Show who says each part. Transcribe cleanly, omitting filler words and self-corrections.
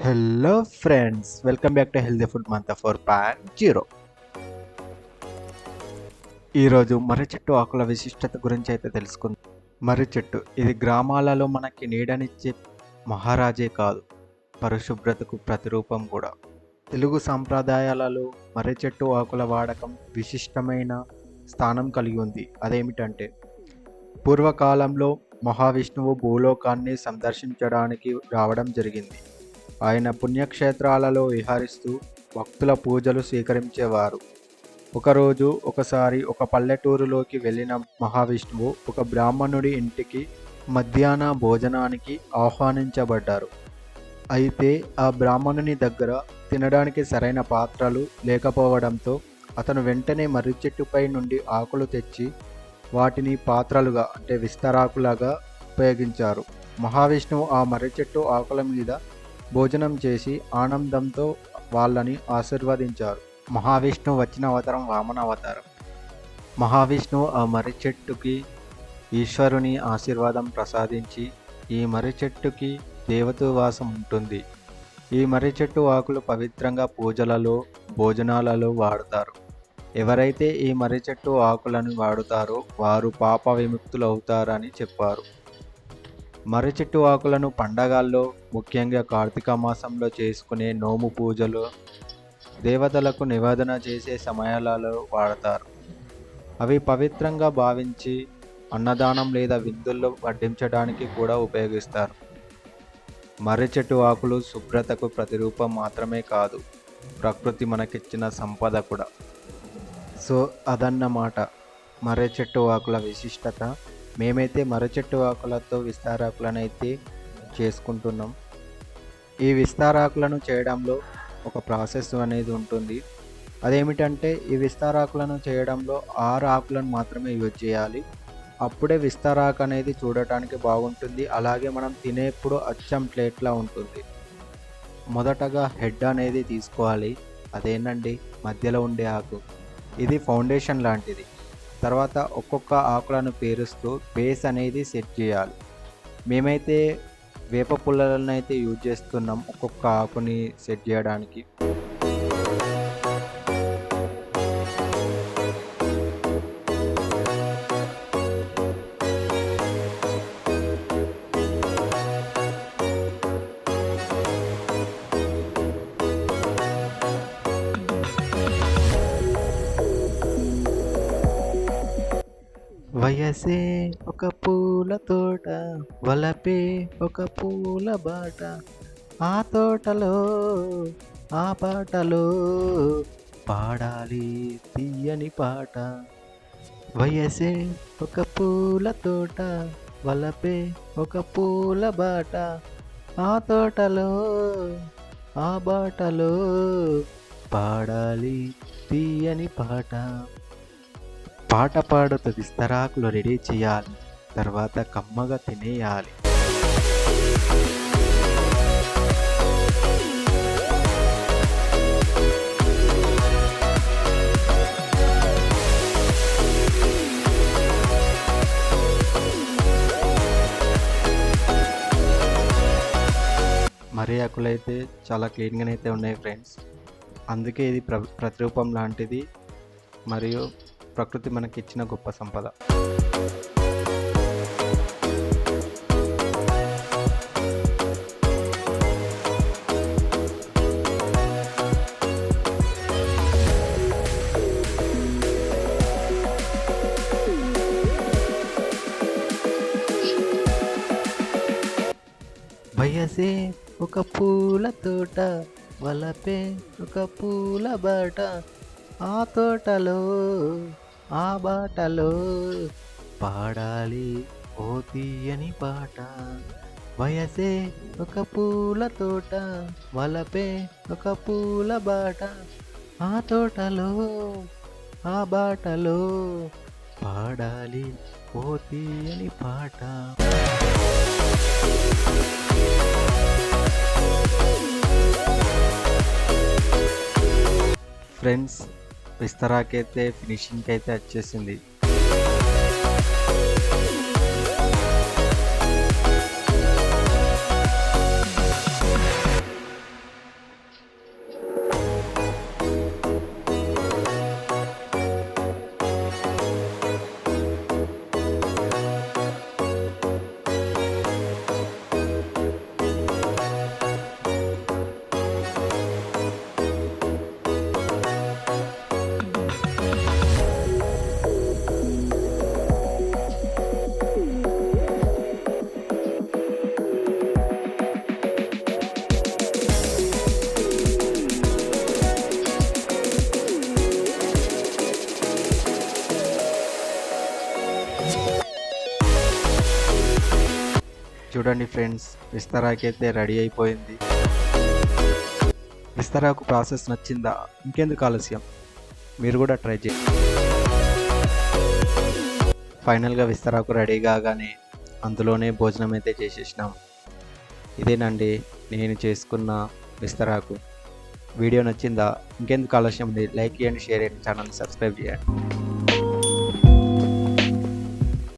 Speaker 1: Hello friends, welcome back to healthy food month 4.0. ఈరోజు మర్రి చెట్టు ఆకుల విశిష్టత గురించి అయితే తెలుసుకుందాం. మర్రి చెట్టు ఇది గ్రామాలలో మనకి నీడనిచ్చే మహారాజే కాదు, పరిశుభ్రతకు ప్రతిరూపం కూడా. తెలుగు సాంప్రదాయాలలో మర్రి చెట్టు ఆకుల వాడకం విశిష్టమైన స్థానం కలిగి ఉంది. అదేమిటంటే, పూర్వకాలంలో మహావిష్ణువు భూలోకాన్ని సందర్శించడానికి రావడం జరిగింది. ఆయన పుణ్యక్షేత్రాలలో విహరిస్తూ భక్తుల పూజలు స్వీకరించేవారు. ఒకసారి ఒక పల్లెటూరులోకి వెళ్ళిన మహావిష్ణువు ఒక బ్రాహ్మణుడి ఇంటికి మధ్యాహ్న భోజనానికి ఆహ్వానించబడ్డారు. అయితే ఆ బ్రాహ్మణుని దగ్గర తినడానికి సరైన పాత్రలు లేకపోవడంతో అతను వెంటనే మర్రి చెట్టుపై నుండి ఆకులు తెచ్చి వాటిని పాత్రలుగా అంటే విస్తరాకులుగా ఉపయోగించారు. మహావిష్ణువు ఆ మర్రి చెట్టు ఆకుల మీద భోజనం చేసి ఆనందంతో వాళ్ళని ఆశీర్వదించారు. మహావిష్ణువు వచ్చిన అవతారం వామన అవతారం. మహావిష్ణువు ఆ మర్రి చెట్టుకి ఈశ్వరుని ఆశీర్వాదం ప్రసాదించి ఈ మర్రి చెట్టుకి దేవతావాసం ఉంటుంది. ఈ మర్రి చెట్టు ఆకులు పవిత్రంగా పూజలలో భోజనాలలో వాడతారు. ఎవరైతే ఈ మర్రి చెట్టు ఆకులను వాడుతారో వారు పాప విముక్తులు అవుతారని చెప్పారు. మర్రి చెట్టు ఆకులను పండగల్లో, ముఖ్యంగా కార్తీక మాసంలో చేసుకునే నోము పూజలు, దేవతలకు నివేదన చేసే సమయాలలో వాడతారు. అవి పవిత్రంగా భావించి అన్నదానం లేదా విందుల్లో వడ్డించడానికి కూడా ఉపయోగిస్తారు. మర్రి చెట్టు ఆకులు శుభ్రతకు ప్రతిరూపం మాత్రమే కాదు, ప్రకృతి మనకిచ్చిన సంపద కూడా. సో అదన్నమాట మర్రి చెట్టు ఆకుల విశిష్టత. మేమైతే మర్రి చెట్టు ఆకులతో విస్తారాకులను అయితే చేసుకుంటున్నాం. ఈ విస్తారాకులను చేయడంలో ఒక ప్రాసెస్ అనేది ఉంటుంది. అదేమిటంటే, ఈ విస్తారాకులను చేయడంలో 6 ఆకులను మాత్రమే యూజ్ చేయాలి. అప్పుడే విస్తారాకు అనేది చూడటానికి బాగుంటుంది. అలాగే మనం తినేప్పుడు అచ్చం ప్లేట్లా ఉంటుంది. మొదటగా హెడ్ అనేది తీసుకోవాలి. అదేనండి మధ్యలో ఉండే ఆకు. ఇది ఫౌండేషన్ లాంటిది. తర్వాత ఒక్కొక్క ఆకులను పేరుస్తూ బేస్ అనేది సెట్ చేయాలి. మేమైతే వేప పుల్లలను అయితే యూజ్ చేస్తున్నాం ఒక్కొక్క ఆకుని సెట్ చేయడానికి. వయసే ఒక పూల తోట, వలపే ఒక పూల బాట, ఆ తోటలో ఆ బాటలో పాడాలి తీయని పాట. వయసే ఒక పూల తోట, వలపే ఒక పూల బాట, ఆ తోటలో ఆ బాటలో పాడాలి తీయని పాట. పాట పాడుతూ విస్తరాకులు రెడీ చేయాలి. తర్వాత కమ్మగా తినేయాలి. మర్రి ఆకులు అయితే చాలా క్లీన్గానే అయితే ఉన్నాయి ఫ్రెండ్స్. అందుకే ఇది ప్రతిరూపం లాంటిది మరియు ప్రకృతి మనకిచ్చిన గొప్ప సంపద. వయసే ఒక పూల తోట, వలపే ఒక పూల బాట, ఆ తోటలో ఆ బాటలో పాడాలి ఓ తీయని పాట. వయసే ఒక పూల తోట, వలపే ఒక పూల బాట, ఆ తోటలో ఆ బాటలో పాడాలి ఓ తీయని పాట. ఫ్రెండ్స్, విస్తరాకైతే ఫినిషింగ్కి అయితే వచ్చేసింది. చూడండి ఫ్రెండ్స్, విస్తరాకు అయితే రెడీ అయిపోయింది. విస్తరాకు ప్రాసెస్ నచ్చిందా? ఇంకెందుకు ఆలస్యం, మీరు కూడా ట్రై చేయండి. ఫైనల్గా విస్తరాకు రెడీ కాగానే అందులోనే భోజనం అయితే చేసేసినాం. ఇదేనండి నేను చేసుకున్న విస్తరాకు. వీడియో నచ్చిందా? ఇంకెందుకు ఆలస్యం, లైక్ చేయండి, షేర్ చేయండి, ఛానల్ని సబ్స్క్రైబ్ చేయండి.